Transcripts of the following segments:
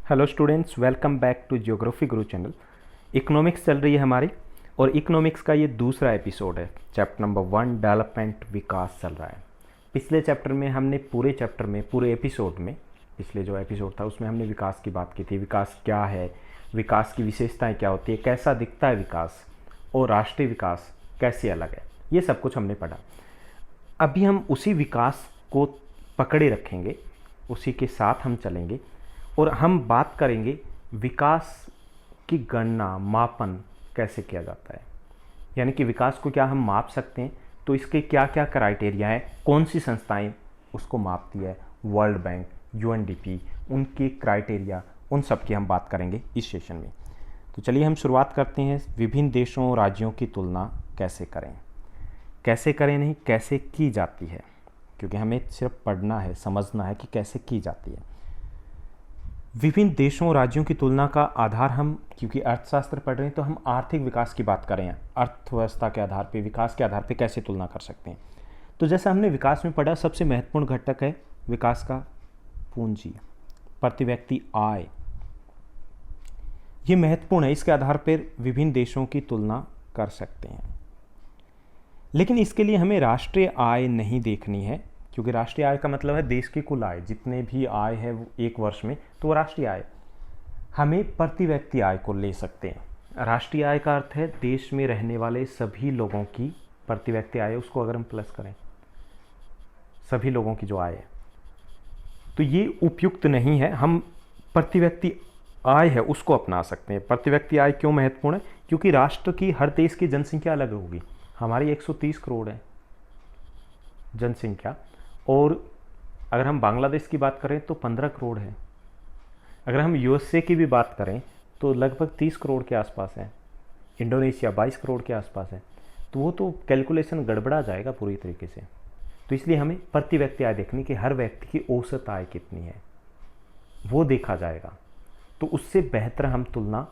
Hello students, welcome back to geography Guru channel. Economics चल रही है हमारी और इकोनॉमिक्स का ये दूसरा एपिसोड है। चैप्टर नंबर 1 डेवलपमेंट विकास चल रहा है। पिछले चैप्टर में हमने पूरे एपिसोड में पिछले जो एपिसोड था उसमें हमने विकास की बात की थी। विकास क्या है, विकास की विशेषताएं क्या होती है, कैसा दिखता है विकास और राष्ट्रीय विकास कैसे अलग है, ये सब कुछ हमने पढ़ा। अभी हम उसी विकास को पकड़े रखेंगे, उसी के साथ हम चलेंगे और हम बात करेंगे विकास की गणना मापन कैसे किया जाता है। यानी कि विकास को क्या हम माप सकते हैं, तो इसके क्या क्या क्राइटेरिया है, कौन सी संस्थाएं उसको मापती है, वर्ल्ड बैंक, यूएनडीपी, उनके क्राइटेरिया, उन सब की हम बात करेंगे इस सेशन में। तो चलिए हम शुरुआत करते हैं। विभिन्न देशों और राज्यों की तुलना कैसे करें, कैसे करें नहीं, कैसे की जाती है, क्योंकि हमें सिर्फ पढ़ना है, समझना है कि कैसे की जाती है। विभिन्न देशों और राज्यों की तुलना का आधार हम, क्योंकि अर्थशास्त्र पढ़ रहे हैं तो हम आर्थिक विकास की बात करें, अर्थव्यवस्था के आधार पे, विकास के आधार पे कैसे तुलना कर सकते हैं। तो जैसा हमने विकास में पढ़ा, सबसे महत्वपूर्ण घटक है विकास का पूंजी, प्रति व्यक्ति आय। ये महत्वपूर्ण है, इसके आधार पर विभिन्न देशों की तुलना कर सकते हैं। लेकिन इसके लिए हमें राष्ट्रीय आय नहीं देखनी है, क्योंकि राष्ट्रीय आय का मतलब है देश की कुल आय, जितने भी आय है वो एक वर्ष में, तो वो राष्ट्रीय आय। हमें प्रति व्यक्ति आय को ले सकते हैं। राष्ट्रीय आय का अर्थ है देश में रहने वाले सभी लोगों की प्रति व्यक्ति आय, उसको अगर हम प्लस करें सभी लोगों की जो आय है, तो ये उपयुक्त नहीं है। हम प्रति व्यक्ति आय है उसको अपना सकते हैं। प्रति व्यक्ति आय क्यों महत्वपूर्ण है, क्योंकि राष्ट्र की, हर देश की जनसंख्या अलग होगी। हमारी 130 करोड़ है जनसंख्या, और अगर हम बांग्लादेश की बात करें तो 15 करोड़ है। अगर हम यूएसए की भी बात करें तो लगभग 30 करोड़ के आसपास है। इंडोनेशिया 22 करोड़ के आसपास है। तो वो तो कैलकुलेशन गड़बड़ा जाएगा पूरी तरीके से। तो इसलिए हमें प्रति व्यक्ति आय देखनी कि हर व्यक्ति की औसत आय कितनी है, वो देखा जाएगा, तो उससे बेहतर हम तुलना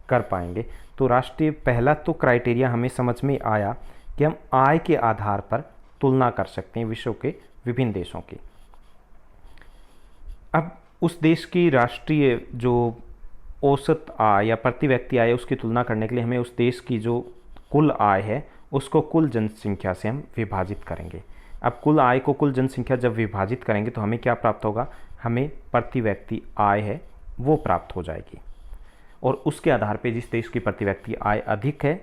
कर पाएंगे। तो राष्ट्रीय पहला तो क्राइटेरिया हमें समझ में आया कि हम आय के आधार पर तुलना कर सकते हैं विश्व के विभिन्न देशों की। अब उस देश की राष्ट्रीय जो औसत आय या प्रति व्यक्ति आय है उसकी तुलना करने के लिए हमें उस देश की जो कुल आय है उसको कुल जनसंख्या से हम विभाजित करेंगे। अब कुल आय को कुल जनसंख्या जब विभाजित करेंगे तो हमें क्या प्राप्त होगा, हमें प्रति व्यक्ति आय है वो प्राप्त हो जाएगी, और उसके आधार पे जिस देश की प्रति व्यक्ति आय अधिक है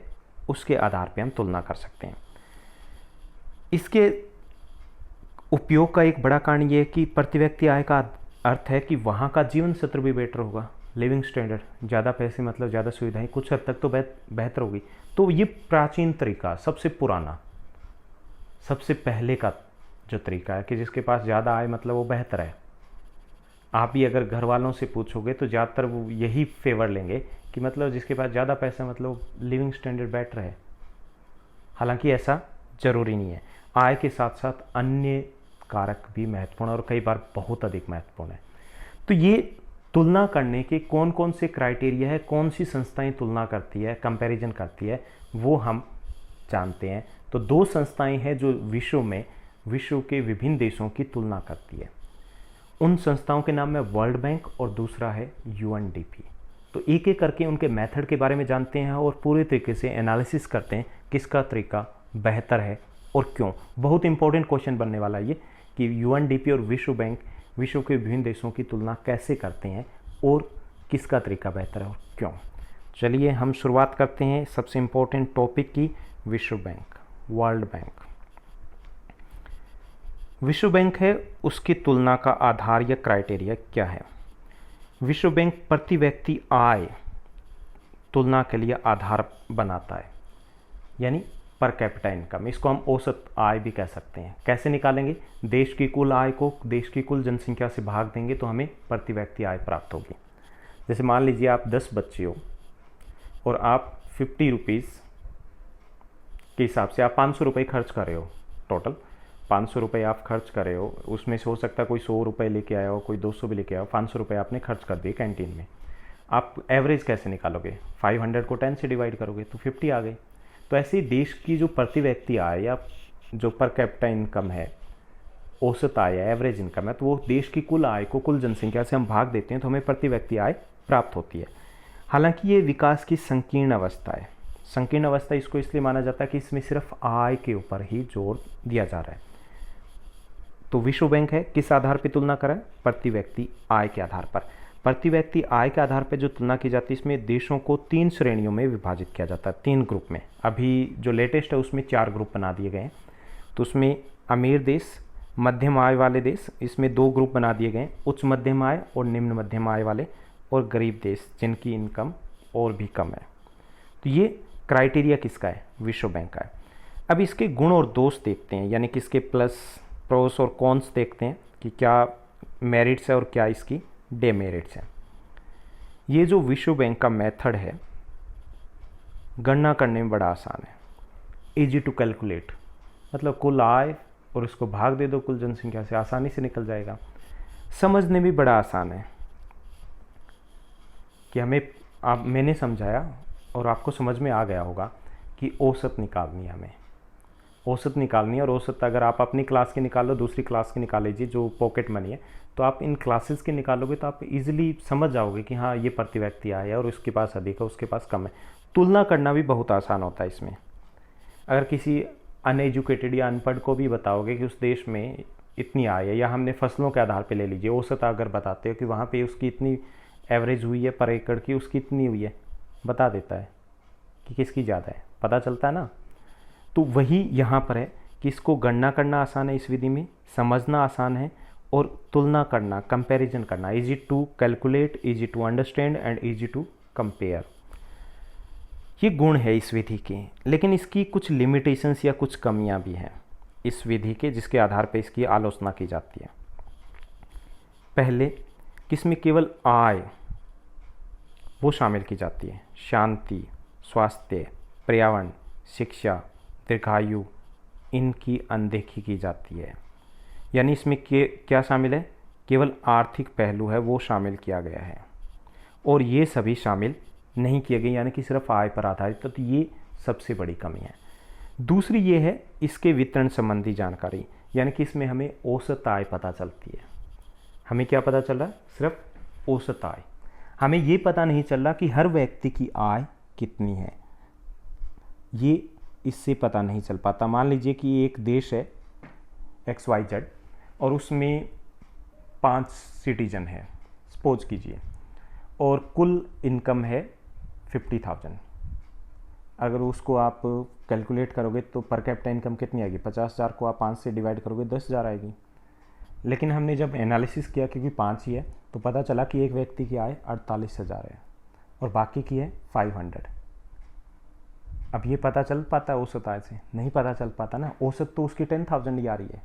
उसके आधार पे हम तुलना कर सकते हैं। इसके उपयोग का एक बड़ा कारण ये है कि प्रति व्यक्ति आय का अर्थ है कि वहाँ का जीवन स्तर भी बेटर होगा, लिविंग स्टैंडर्ड, ज़्यादा पैसे मतलब ज़्यादा सुविधाएं कुछ हद तक तो बेहतर होगी। तो ये प्राचीन तरीका, सबसे पुराना, सबसे पहले का जो तरीका है कि जिसके पास ज़्यादा आय मतलब वो बेहतर है। आप भी अगर घर वालों से पूछोगे तो ज़्यादातर वो यही फेवर लेंगे कि मतलब जिसके पास ज़्यादा पैसा मतलब लिविंग स्टैंडर्ड बेटर है। हालांकि ऐसा ज़रूरी नहीं है। आय के साथ साथ अन्य कारक भी महत्वपूर्ण और कई बार बहुत अधिक महत्वपूर्ण है। तो ये तुलना करने के कौन कौन से क्राइटेरिया है, कौन सी संस्थाएं तुलना करती है, कंपैरिजन करती है, वो हम जानते हैं। तो दो संस्थाएं हैं जो विश्व के विभिन्न देशों की तुलना करती है। उन संस्थाओं के नाम है वर्ल्ड बैंक और दूसरा है यूएनडीपी। तो एक एक करके उनके मेथड के बारे में जानते हैं और पूरे तरीके से एनालिसिस करते हैं किसका तरीका बेहतर है और क्यों। बहुत इंपॉर्टेंट क्वेश्चन बनने वाला है ये कि यूएनडीपी और विश्व बैंक विश्व के विभिन्न देशों की तुलना कैसे करते हैं और किसका तरीका बेहतर है और क्यों। चलिए हम शुरुआत करते हैं सबसे इंपॉर्टेंट टॉपिक की, विश्व बैंक, वर्ल्ड बैंक। विश्व बैंक है, उसकी तुलना का आधार या क्राइटेरिया क्या है। विश्व बैंक प्रति व्यक्ति आय तुलना के लिए आधार बनाता है, यानी पर कैपिटा इनकम। इसको हम औसत आय भी कह सकते हैं। कैसे निकालेंगे, देश की कुल आय को देश की कुल जनसंख्या से भाग देंगे तो हमें प्रति व्यक्ति आय प्राप्त होगी। जैसे मान लीजिए आप 10 बच्चे हो और आप 50 रुपीज़ के हिसाब से आप 500 रुपये खर्च कर रहे हो। टोटल 500 रुपये आप खर्च कर रहे हो, उसमें से हो सकता है कोई 100 रुपये लेके आया हो, कोई 200 भी लेके आया हो, 500 रुपये आपने खर्च कर दिए कैंटीन में। आप एवरेज कैसे निकालोगे, 500 को 10 से डिवाइड करोगे तो 50 आ गई। तो ऐसे ही देश की जो प्रति व्यक्ति आय या जो पर कैपिटा इनकम है औसत आय है, एवरेज इनकम है, तो वो देश की कुल आय को कुल जनसंख्या से हम भाग देते हैं तो हमें प्रति व्यक्ति आय प्राप्त होती है। हालांकि ये विकास की संकीर्ण अवस्था है। संकीर्ण अवस्था इसको इसलिए माना जाता है कि इसमें सिर्फ आय के ऊपर ही जोर दिया जा रहा है। तो विश्व बैंक है किस आधार पर तुलना करें? प्रति व्यक्ति आय के आधार पर। प्रति व्यक्ति आय के आधार पर जो तुलना की जाती है, इसमें देशों को 3 श्रेणियों में विभाजित किया जाता है, 3 ग्रुप में। अभी जो लेटेस्ट है उसमें 4 ग्रुप बना दिए गए हैं। तो उसमें अमीर देश, मध्यम आय वाले देश, इसमें 2 ग्रुप बना दिए गए हैं, उच्च मध्यम आय और निम्न मध्यम आय वाले, और गरीब देश जिनकी इनकम और भी कम है। तो ये क्राइटेरिया किसका है? विश्व बैंक का है। अब इसके गुण और दोष देखते हैं, यानी कि इसके प्रोस और कॉन्स देखते हैं कि क्या मेरिट्स है और क्या इसकी डेमेरिट्स हैं। ये जो विश्व बैंक का मेथड है, गणना करने में बड़ा आसान है, इजी टू कैलकुलेट, मतलब कुल आय और उसको भाग दे दो कुल जनसंख्या से, आसानी से निकल जाएगा। समझने में बड़ा आसान है कि मैंने समझाया और आपको समझ में आ गया होगा कि औसत निकालनी है हमें, औसत निकालनी है। और औसत अगर आप अपनी क्लास की निकाल लो, दूसरी क्लास की निकाल लीजिए जो पॉकेट मनी है, तो आप इन क्लासेस के निकालोगे तो आप इजीली समझ जाओगे कि हाँ ये प्रति व्यक्ति आय है और उसके पास अधिक है, उसके पास कम है। तुलना करना भी बहुत आसान होता है इसमें। अगर किसी अनएजुकेटेड या अनपढ़ को भी बताओगे कि उस देश में इतनी आय है, या हमने फसलों के आधार पे ले लीजिए, औसत अगर बताते हो कि वहाँ पे उसकी इतनी एवरेज हुई है पर एकड़ की, उसकी इतनी हुई है, बता देता है कि किसकी ज़्यादा है, पता चलता है ना। तो वही यहाँ पर है कि इसको गणना करना आसान है, इस विधि में समझना आसान है, और तुलना करना, कंपैरिजन करना, easy to calculate, easy to understand and easy to compare, ये गुण है इस विधि के। लेकिन इसकी कुछ लिमिटेशंस या कुछ कमियां भी हैं इस विधि के, जिसके आधार पर इसकी आलोचना की जाती है। पहले किसमें केवल आय वो शामिल की जाती है, शांति, स्वास्थ्य, पर्यावरण, शिक्षा, दीर्घायु, इनकी अनदेखी की जाती है। यानी इसमें क्या शामिल है? केवल आर्थिक पहलू है वो शामिल किया गया है, और ये सभी शामिल नहीं किए गए, यानी कि सिर्फ आय पर आधारित। तो ये सबसे बड़ी कमी है। दूसरी ये है इसके वितरण संबंधी जानकारी, यानी कि इसमें हमें औसत आय पता चलती है। हमें क्या पता चल रहा है? सिर्फ औसत आय। हमें ये पता नहीं चल रहा कि हर व्यक्ति की आय कितनी है, ये इससे पता नहीं चल पाता। मान लीजिए कि एक देश है XYZ और उसमें 5 सिटीजन है, सपोज कीजिए, और कुल इनकम है 50,000। अगर उसको आप कैलकुलेट करोगे तो पर कैपिटा इनकम कितनी आएगी? 50,000 को आप 5 से डिवाइड करोगे 10,000 आएगी। लेकिन हमने जब एनालिसिस किया, क्योंकि 5 ही है, तो पता चला कि एक व्यक्ति की आय 48,000 है और बाकी की है 500। अब ये पता चल पाता है औसत आय से? नहीं पता चल पाता ना। औसत तो उसकी 10,000 ही आ रही है।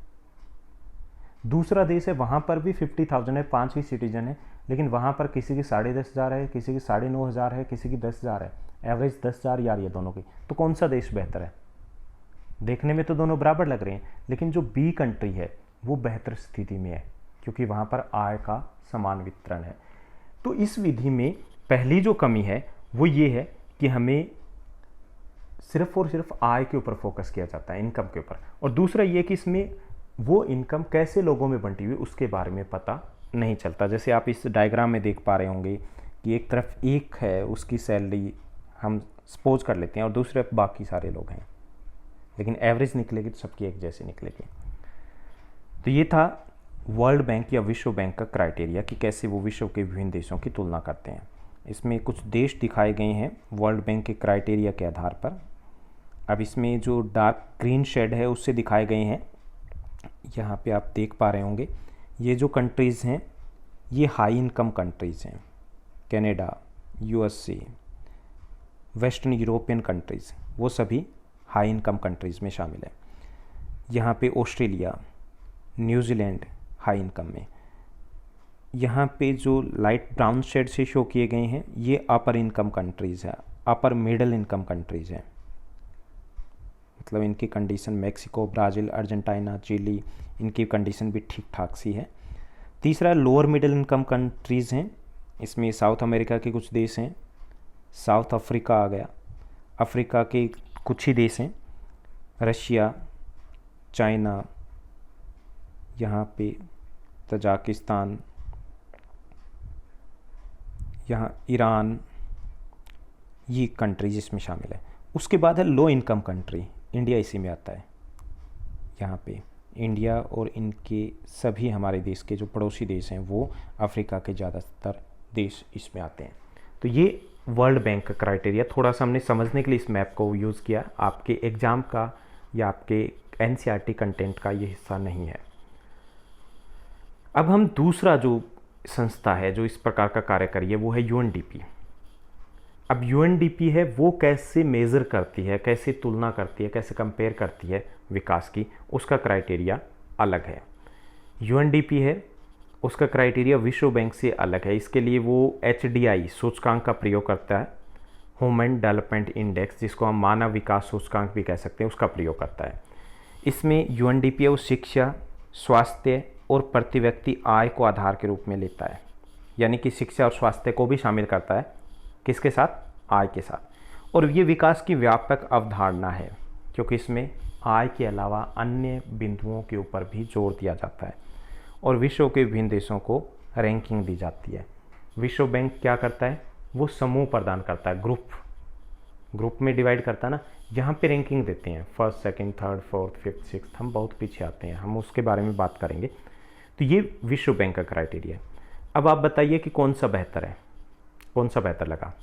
दूसरा देश है, वहाँ पर भी 50,000 है, 5 ही सिटीजन है, लेकिन वहाँ पर किसी की 10,500 है, किसी की 9,500 है, किसी की 10,000 है, एवरेज 10,000 ही आ रही है दोनों की। तो कौन सा देश बेहतर है? देखने में तो दोनों बराबर लग रहे हैं, लेकिन जो बी कंट्री है वो बेहतर स्थिति में है, क्योंकि वहाँ पर आय का समान वितरण है। तो इस विधि में पहली जो कमी है वो ये है कि हमें सिर्फ और सिर्फ आय के ऊपर फोकस किया जाता है, इनकम के ऊपर। और दूसरा ये कि इसमें वो इनकम कैसे लोगों में बंटी हुई उसके बारे में पता नहीं चलता। जैसे आप इस डायग्राम में देख पा रहे होंगे कि एक तरफ एक है, उसकी सैलरी हम सपोज कर लेते हैं, और दूसरे बाकी सारे लोग हैं, लेकिन एवरेज निकलेगी तो सबकी एक जैसी निकलेगी। तो ये था वर्ल्ड बैंक या विश्व बैंक का क्राइटेरिया कि कैसे वो विश्व के विभिन्न देशों की तुलना करते हैं। इसमें कुछ देश दिखाए गए हैं वर्ल्ड बैंक के क्राइटेरिया के आधार पर। अब इसमें जो डार्क ग्रीन शेड है उससे दिखाए गए हैं, यहाँ पे आप देख पा रहे होंगे, ये जो कंट्रीज़ हैं ये हाई इनकम कंट्रीज़ हैं। Canada, USA, western European countries, वो सभी हाई इनकम कंट्रीज़ में शामिल है। यहाँ पे ऑस्ट्रेलिया, न्यूजीलैंड हाई इनकम में। यहाँ पे जो लाइट ब्राउन शेड से शो किए गए हैं ये अपर इनकम कंट्रीज़ है, अपर मिडिल इनकम कंट्रीज़ हैं। मतलब इनकी condition Mexico, Brazil, Argentina, Chile, इनकी कंडीशन भी ठीक ठाक सी है। तीसरा लोअर मिडिल इनकम कंट्रीज़ हैं, इसमें साउथ अमेरिका के कुछ देश हैं, साउथ अफ्रीका आ गया, अफ्रीका के कुछ ही देश हैं, रशिया, चाइना, यहाँ पे तजाकिस्तान, यहाँ ईरान, ये कंट्रीज इसमें शामिल है। उसके बाद है लो इनकम कंट्री, इंडिया इसी में आता है। यहाँ पे इंडिया और इनके सभी हमारे देश के जो पड़ोसी देश हैं वो अफ्रीका के ज़्यादातर देश इसमें आते हैं। तो ये वर्ल्ड बैंक का क्राइटेरिया थोड़ा सा हमने समझने के लिए इस मैप को यूज़ किया, आपके एग्ज़ाम का या आपके एनसीईआरटी कंटेंट का ये हिस्सा नहीं है। अब हम दूसरा जो संस्था है जो इस प्रकार का कार्य कर रही है वो है यूएनडीपी। अब यूएनडीपी है वो कैसे मेज़र करती है, कैसे तुलना करती है, कैसे कंपेयर करती है विकास की, उसका क्राइटेरिया अलग है। यूएनडीपी है उसका क्राइटेरिया विश्व बैंक से अलग है। इसके लिए वो HDI सूचकांक का प्रयोग करता है, ह्यूमन डेवलपमेंट इंडेक्स, जिसको हम मानव विकास सूचकांक भी कह सकते हैं, उसका प्रयोग करता है। इसमें यूएनडीपी वो शिक्षा, स्वास्थ्य और प्रति व्यक्ति आय को आधार के रूप में लेता है, यानी कि शिक्षा और स्वास्थ्य को भी शामिल करता है, किसके साथ, आय के साथ। और ये विकास की व्यापक अवधारणा है क्योंकि इसमें आय के अलावा अन्य बिंदुओं के ऊपर भी जोर दिया जाता है और विश्व के विभिन्न देशों को रैंकिंग दी जाती है। विश्व बैंक क्या करता है, वो समूह प्रदान करता है, ग्रुप में डिवाइड करता है ना, यहाँ पे रैंकिंग देते हैं, first, second, third, fourth, fifth, sixth, हम बहुत पीछे आते हैं, हम उसके बारे में बात करेंगे। तो ये विश्व बैंक का क्राइटेरिया है। अब आप बताइए कि कौन सा बेहतर है, कौन सा बेहतर लगा,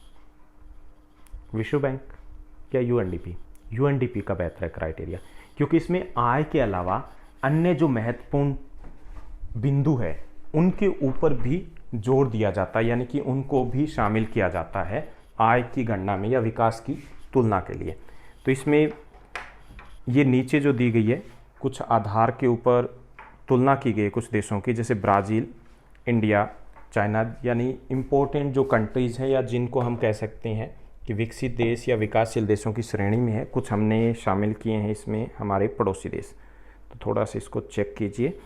विश्व बैंक या यूएनडीपी? यूएनडीपी का बेहतर है क्राइटेरिया, क्योंकि इसमें आय के अलावा अन्य जो महत्वपूर्ण बिंदु है उनके ऊपर भी जोर दिया जाता है, यानी कि उनको भी शामिल किया जाता है आय की गणना में या विकास की तुलना के लिए। तो इसमें ये नीचे जो दी गई है कुछ आधार के ऊपर तुलना की गई कुछ देशों की, जैसे ब्राज़ील, इंडिया, चाइना, यानी इम्पोर्टेंट जो कंट्रीज़ हैं या जिनको हम कह सकते हैं कि विकसित देश या विकासशील देशों की श्रेणी में है, कुछ हमने शामिल किए हैं इसमें हमारे पड़ोसी देश। तो थोड़ा सा इसको चेक कीजिए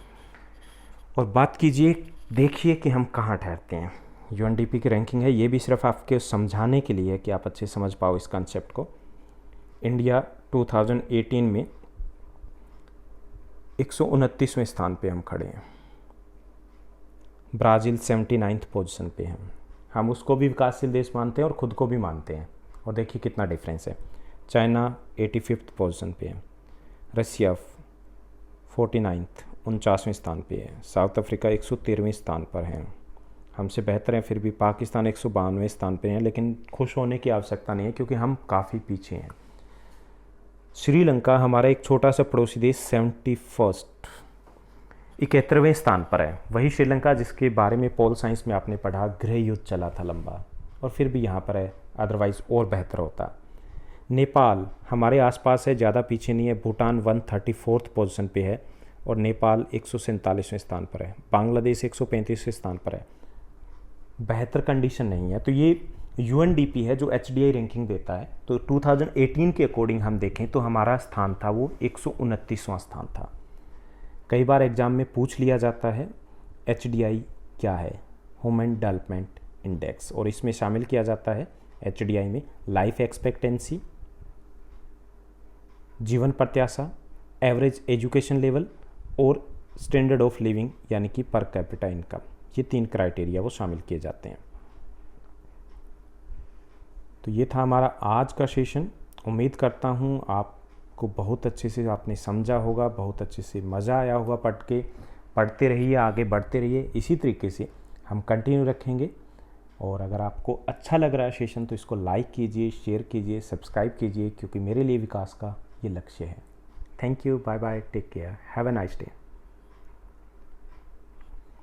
और बात कीजिए, देखिए कि हम कहाँ ठहरते हैं। यूएनडीपी की रैंकिंग है, ये भी सिर्फ आपके समझाने के लिए है कि आप अच्छे समझ पाओ इस कंसेप्ट को। इंडिया 2018 में 129वें स्थान पे हम खड़े हैं। ब्राज़ील 79th पोजीशन पे हैं, हम उसको भी विकासशील देश मानते हैं और ख़ुद को भी मानते हैं, और देखिए कितना डिफरेंस है। चाइना 85th पोजीशन पे है, रसिया 49th 49वें स्थान पे है, साउथ अफ्रीका 113वें स्थान पर है, हमसे बेहतर है। फिर भी पाकिस्तान 192वें स्थान पे है, लेकिन खुश होने की आवश्यकता नहीं है क्योंकि हम काफ़ी पीछे हैं। श्रीलंका हमारा एक छोटा सा पड़ोसी देश 71वें स्थान पर है। वही श्रीलंका जिसके बारे में पोल साइंस में आपने पढ़ा, गृह युद्ध चला था लंबा, और फिर भी यहाँ पर है, अदरवाइज़ और बेहतर होता। नेपाल हमारे आसपास है, ज़्यादा पीछे नहीं है। भूटान 134th पोजीशन पे है और नेपाल 147वें स्थान पर है। बांग्लादेश 135वें स्थान पर है, बेहतर कंडीशन नहीं है। तो ये यूएनडीपी है जो HDI रैंकिंग देता है। तो 2018 के अकॉर्डिंग हम देखें तो हमारा स्थान था वो 129वां स्थान था। कई बार एग्ज़ाम में पूछ लिया जाता है HDI क्या है, ह्यूमन डेवलपमेंट इंडेक्स, और इसमें शामिल किया जाता है HDI में लाइफ एक्सपेक्टेंसी, जीवन प्रत्याशा, एवरेज एजुकेशन लेवल और स्टैंडर्ड ऑफ लिविंग यानी कि पर कैपिटा इनकम। ये 3 क्राइटेरिया वो शामिल किए जाते हैं। तो ये था हमारा आज का सेशन। उम्मीद करता हूँ आपको बहुत अच्छे से आपने समझा होगा, बहुत अच्छे से मज़ा आया होगा पढ़ के। पढ़ते रहिए, आगे बढ़ते रहिए, इसी तरीके से हम कंटिन्यू रखेंगे। और अगर आपको अच्छा लग रहा है सेशन तो इसको लाइक कीजिए, शेयर कीजिए, सब्सक्राइब कीजिए, क्योंकि मेरे लिए विकास का ये लक्ष्य है। Thank you, bye bye, take care, have a nice day.